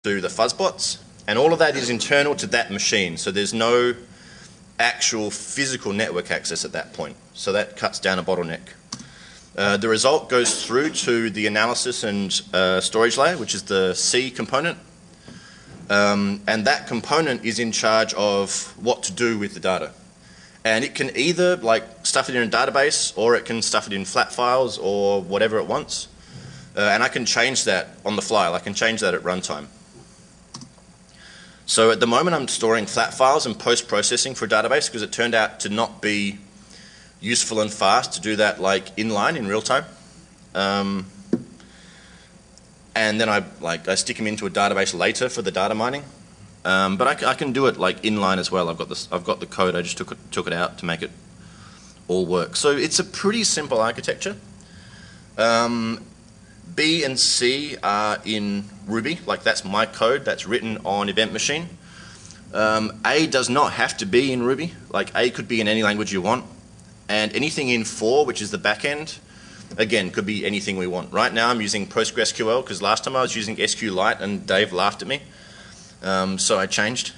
to the fuzzbots, and all of that is internal to that machine, so there's no actual physical network access at that point, so that cuts down a bottleneck. The result goes through to the analysis and storage layer, which is the C component, and that component is in charge of what to do with the data. And it can either like stuff it in a database, or it can stuff it in flat files, or whatever it wants. And I can change that on the fly. I can change that at runtime. So at the moment I'm storing flat files and post-processing for a database because it turned out to not be useful and fast to do that like inline in real time. And then I stick them into a database later for the data mining. But I can do it like inline as well. I've got the code. I just took it out to make it all work. So it's a pretty simple architecture. B and C are in Ruby. Like that's my code. That's written on Event Machine. A does not have to be in Ruby. Like A could be in any language you want. And anything in 4, which is the backend, again, could be anything we want. Right now I'm using PostgreSQL because last time I was using SQLite and Dave laughed at me. So I changed.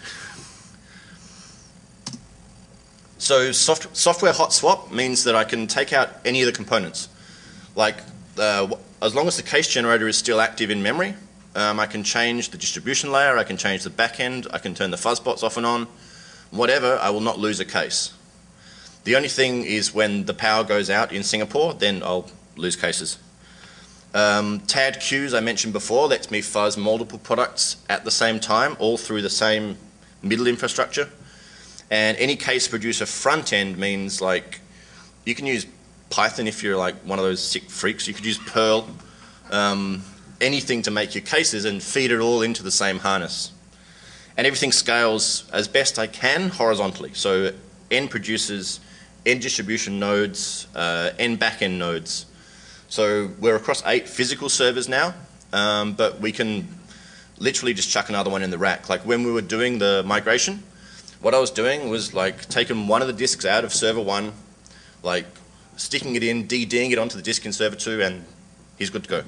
So software hot swap means that I can take out any of the components. Like as long as the case generator is still active in memory, I can change the distribution layer, I can change the backend, I can turn the fuzzbots off and on. Whatever, I will not lose a case. The only thing is when the power goes out in Singapore, then I'll lose cases. Tagged queues I mentioned before lets me fuzz multiple products at the same time, all through the same middle infrastructure. And any case producer front end means like you can use Python if you're like one of those sick freaks. You could use Perl, anything to make your cases and feed it all into the same harness. And everything scales as best I can horizontally. So N produces N distribution nodes, N backend nodes. So we're across 8 physical servers now, but we can literally just chuck another one in the rack. Like when we were doing the migration, what I was doing was like taking one of the disks out of server 1, like sticking it in, DDing it onto the disk in server 2, and he's good to go.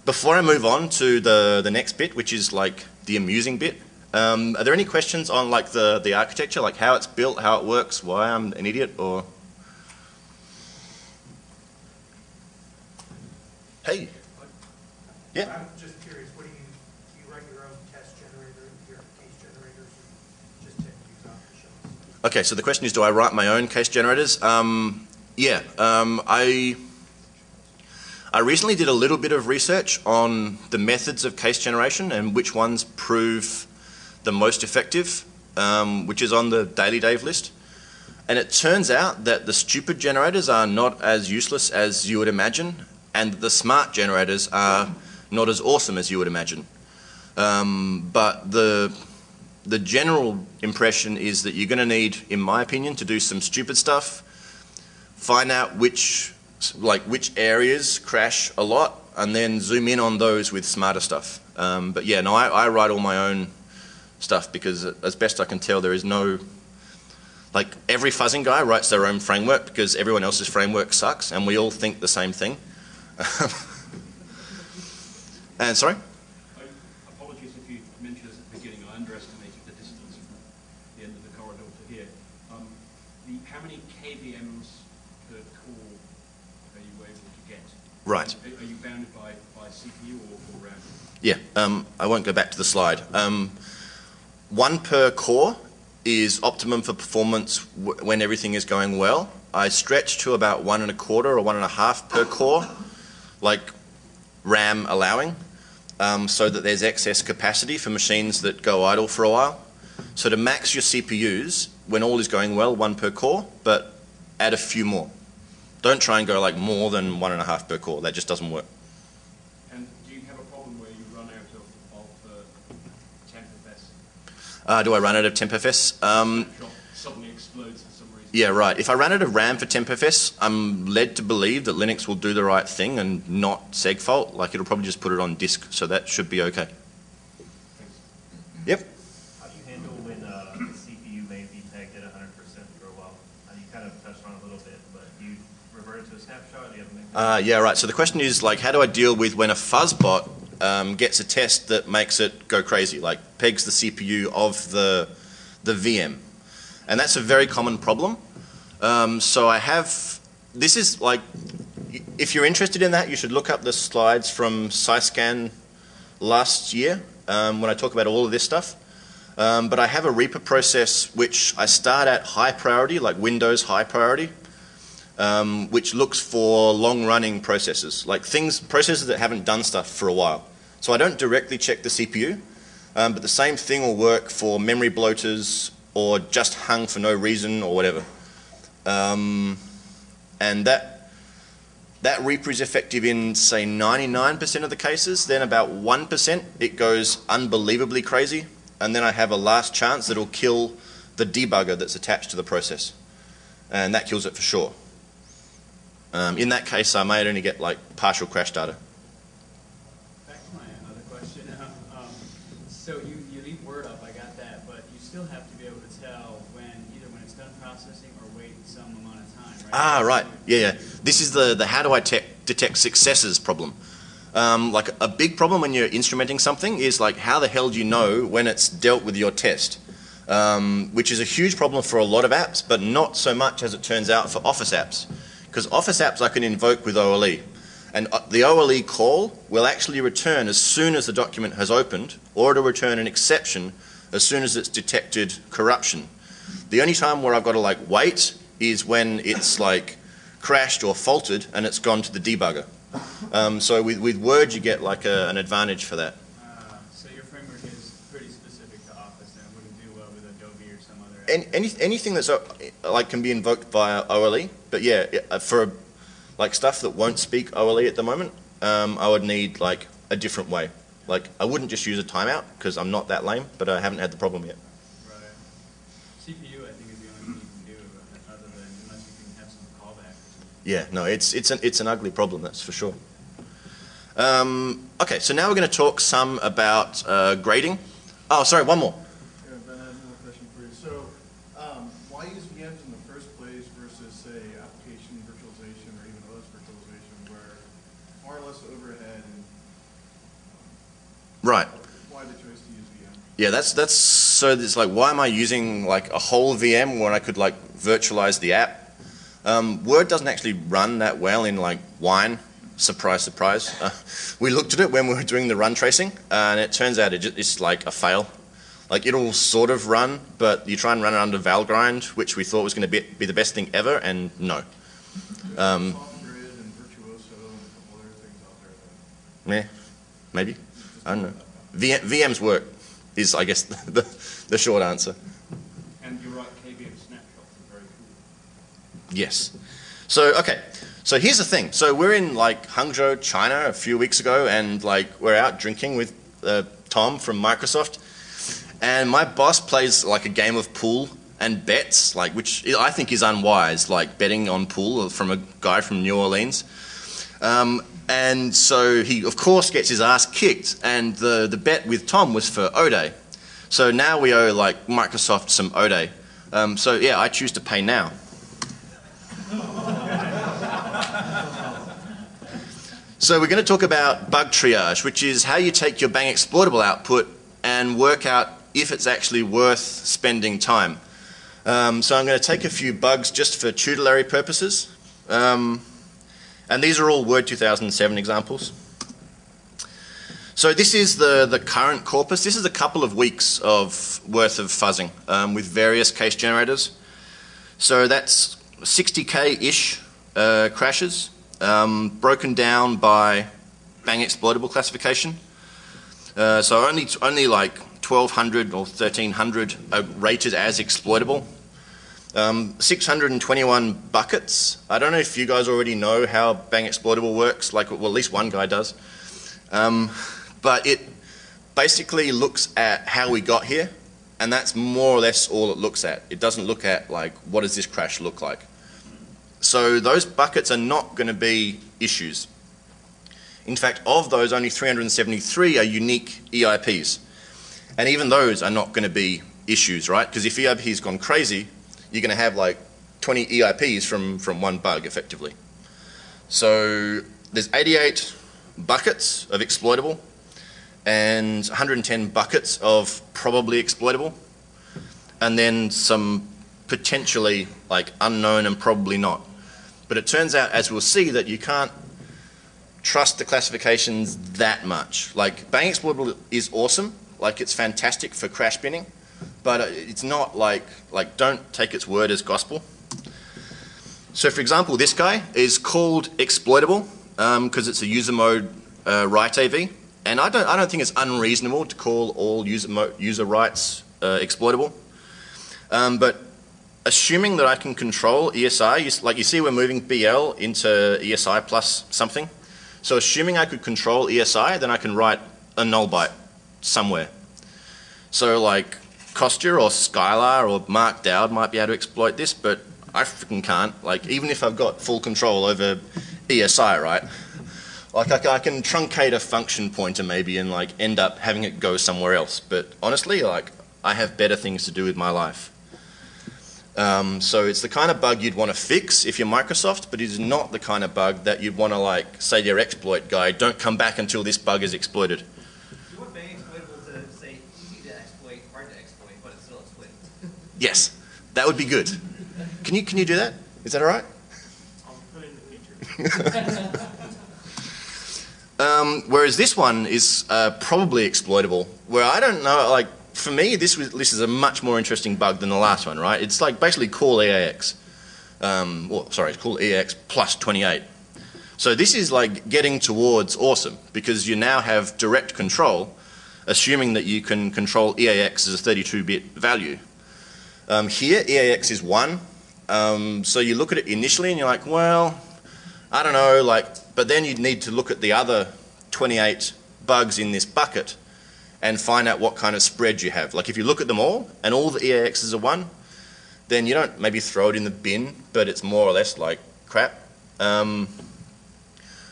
Before I move on to the next bit, which is like the amusing bit, are there any questions on like the architecture, like how it's built, how it works, why I'm an idiot, or? Hey. Yeah. I'm just curious, what do you write your own test generator, your case generators, or just tend to use off-the-shelf? Okay, so the question is, do I write my own case generators? Yeah. I recently did a little bit of research on the methods of case generation and which ones prove the most effective, which is on the Daily Dave list. And it turns out that the stupid generators are not as useless as you would imagine, and the smart generators are not as awesome as you would imagine. But the general impression is that you're going to need, in my opinion, to do some stupid stuff, find out which areas crash a lot, and then zoom in on those with smarter stuff. But yeah, no, I write all my own stuff because as best I can tell there is no, like every fuzzing guy writes their own framework because everyone else's framework sucks and we all think the same thing. And sorry? Apologies if you mentioned this at the beginning, I underestimated the distance from the end of the corridor to here. How many KVMs per core are you able to get? Right. Are you bounded by CPU or RAM? Yeah, I won't go back to the slide. 1 per core is optimum for performance when everything is going well. I stretch to about 1 1/4 or 1 1/2 per core, like RAM allowing, so that there's excess capacity for machines that go idle for a while. So to max your CPUs, when all is going well, 1 per core, but add a few more. Don't try and go like more than 1 1/2 per core. That just doesn't work. And do you have a problem where you run out of TempFS? Do I run out of TempFS? Suddenly explodes for some reason. Yeah, right. If I ran out of RAM for TempFS, I'm led to believe that Linux will do the right thing and not segfault. Like it'll probably just put it on disk, so that should be okay. Thanks. Yep. How do you handle when the CPU may be pegged at 100% for a while? You kind of touched on it a little bit, but do you revert it to a snapshot? Do you have a mechanism Yeah, right. So the question is, like, how do I deal with when a fuzz bot gets a test that makes it go crazy, like pegs the CPU of the VM? And that's a very common problem. So I have, this is like, if you're interested in that, you should look up the slides from SciScan last year when I talk about all of this stuff. But I have a Reaper process which I start at high priority, like Windows high priority, which looks for long-running processes, like processes that haven't done stuff for a while. So I don't directly check the CPU, but the same thing will work for memory bloaters or just hung for no reason or whatever. And that Reaper is effective in, say, 99% of the cases. Then about 1%, it goes unbelievably crazy. And then I have a last chance that'll kill the debugger that's attached to the process. And that kills it for sure. In that case, I might only get like partial crash data. Back to my other question. So you leave Word up, I got that, but you still have to be able to tell either when it's done processing or wait some amount of time, right? Ah, right. Yeah. This is the how do I detect successes problem. Like a big problem when you're instrumenting something is like how the hell do you know when it's dealt with your test? Which is a huge problem for a lot of apps, but not so much as it turns out for Office apps. Because Office apps I can invoke with OLE. And the OLE call will actually return as soon as the document has opened, or it'll return an exception as soon as it's detected corruption. The only time where I've got to like wait is when it's like crashed or faulted and it's gone to the debugger. So with Word you get like an advantage for that. So your framework is pretty specific to Office and it wouldn't do well with Adobe or some other app? Anything that's like can be invoked via OLE, but yeah, for like stuff that won't speak OLE at the moment, I would need like a different way. Like I wouldn't just use a timeout because I'm not that lame, but I haven't had the problem yet. Right. CPU I think is the only thing you can do other than unless you can have some callback or something. Yeah, no, it's an ugly problem, that's for sure. Okay, so now we're going to talk some about grading. Oh, sorry, one more. Yeah, Ben, I have another question for you. So, why use VMs in the first place versus, say, application virtualization or even OS virtualization, where far less overhead and Right. why the choice to use VM? Yeah, that's so it's like, why am I using like a whole VM when I could like virtualize the app? Word doesn't actually run that well in like Wine. Surprise, surprise. We looked at it when we were doing the run tracing, and it turns out it's like a fail. Like it'll sort of run, but you try and run it under Valgrind, which we thought was going to be the best thing ever, and no. SoftGrid and Virtuoso and a couple other things out there. Yeah, maybe. I don't know. VMs work is, I guess, the short answer. And you're right, KVM snapshots are very cool. Yes. So, okay. So here's the thing. So we're in like Hangzhou, China a few weeks ago, and like we're out drinking with Tom from Microsoft, and my boss plays like a game of pool and bets, like, which I think is unwise, like betting on pool from a guy from New Orleans. And so he, of course, gets his ass kicked, and the bet with Tom was for Ode. So now we owe like Microsoft some Ode. So yeah, I choose to pay now. So we're going to talk about bug triage, which is how you take your bang exploitable output and work out if it's actually worth spending time. So I'm going to take a few bugs just for tutelary purposes. And these are all Word 2007 examples. So this is the current corpus. This is a couple of weeks of worth of fuzzing with various case generators. So that's 60K-ish crashes. Broken down by bang exploitable classification. So only like 1,200 or 1,300 are rated as exploitable. 621 buckets. I don't know if you guys already know how bang exploitable works, like, well, at least one guy does. But it basically looks at how we got here, and that's more or less all it looks at. It doesn't look at like, what does this crash look like? So those buckets are not going to be issues. In fact, of those, only 373 are unique EIPs. And even those are not going to be issues, right? Because if EIP's gone crazy, you're going to have like 20 EIPs from one bug, effectively. So there's 88 buckets of exploitable and 110 buckets of probably exploitable, and then some potentially like unknown and probably not. But it turns out, as we'll see, that you can't trust the classifications that much. Like Bang Exploitable is awesome, like it's fantastic for crash binning, but it's not like don't take its word as gospel. So for example, this guy is called exploitable because it's a user mode write AV, and I don't think it's unreasonable to call all user writes exploitable. But assuming that I can control ESI, like you see we're moving BL into ESI plus something. So assuming I could control ESI, then I can write a null byte somewhere. So like Costia or Skylar or Mark Dowd might be able to exploit this, but I freaking can't. Like even if I've got full control over ESI, right? Like I can truncate a function pointer maybe and like end up having it go somewhere else. But honestly, like I have better things to do with my life. So it's the kind of bug you'd want to fix if you're Microsoft, but it is not the kind of bug that you'd want to like say to your exploit guy, don't come back until this bug is exploited. You want Bang Exploitable to say easy to exploit, hard to exploit, but it's still exploited. Yes, that would be good. Can you do that? Is that all right? I'll put it in the feature. Whereas this one is probably exploitable, where I don't know, like for me this is a much more interesting bug than the last one, right? It's like basically call EAX. It's call EAX plus 28. So this is like getting towards awesome because you now have direct control, assuming that you can control EAX as a 32-bit value. Here EAX is 1, so you look at it initially and you're like, well, I don't know, like, but then you'd need to look at the other 28 bugs in this bucket and find out what kind of spread you have. Like if you look at them all and all the EAXs are 1, then you don't maybe throw it in the bin, but it's more or less like crap.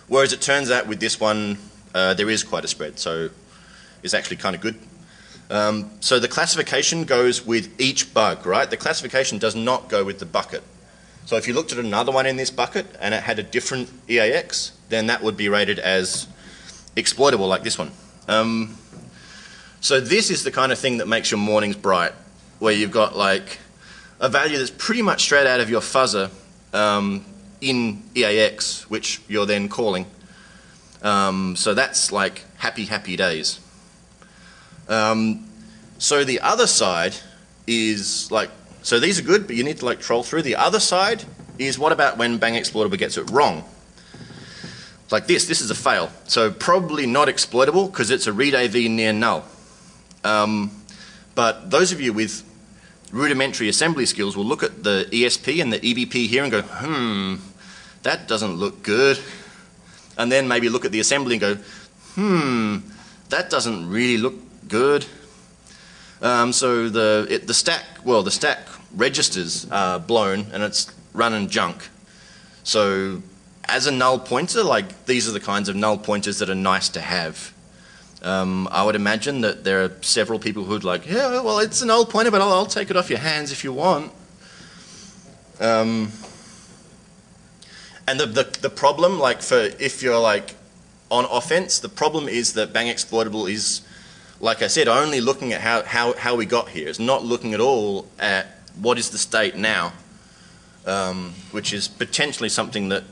Whereas it turns out with this one, there is quite a spread, so it's actually kind of good. So the classification goes with each bug, right? The classification does not go with the bucket. So if you looked at another one in this bucket and it had a different EAX, then that would be rated as exploitable like this one. So this is the kind of thing that makes your mornings bright, where you've got like a value that's pretty much straight out of your fuzzer in EAX, which you're then calling. So that's like happy, happy days. So the other side is like, so these are good, but you need to like troll through. The other side is what about when Bang Exploitable gets it wrong? Like this is a fail. So probably not exploitable because it's a read AV near null. But those of you with rudimentary assembly skills will look at the ESP and the EBP here and go, that doesn't look good. And then maybe look at the assembly and go, that doesn't really look good. So the stack registers are blown and it's running junk. So as a null pointer, like these are the kinds of null pointers that are nice to have. I would imagine that there are several people who'd like, yeah, well, it's a null pointer, but I'll take it off your hands if you want. And the problem, like for if you're like on offense, the problem is that Bang Exploitable is, like I said, only looking at how we got here. It's not looking at all at what is the state now, which is potentially something that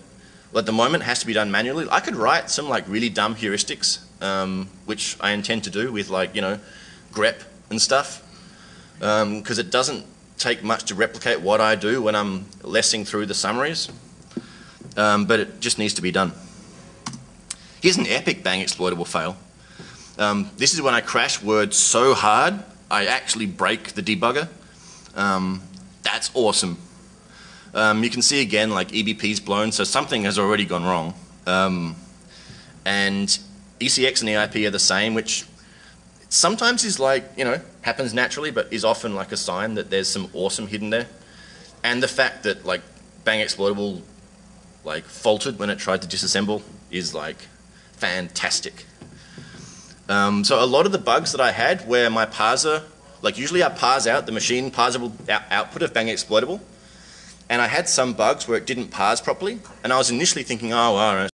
at the moment has to be done manually. I could write some like really dumb heuristics, which I intend to do with like, grep and stuff, because it doesn't take much to replicate what I do when I'm lessing through the summaries, but it just needs to be done. Here's an epic Bang Exploitable fail. This is when I crash words so hard I actually break the debugger. That's awesome. You can see again like EBP's blown, so something has already gone wrong. And ECX and EIP are the same, which sometimes is like, happens naturally, but is often like a sign that there's some awesome hidden there. And the fact that like Bang Exploitable like faltered when it tried to disassemble is like fantastic. So a lot of the bugs that I had where my parser, like usually I parse out the machine parsable output of Bang Exploitable, and I had some bugs where it didn't parse properly, and I was initially thinking, oh, well,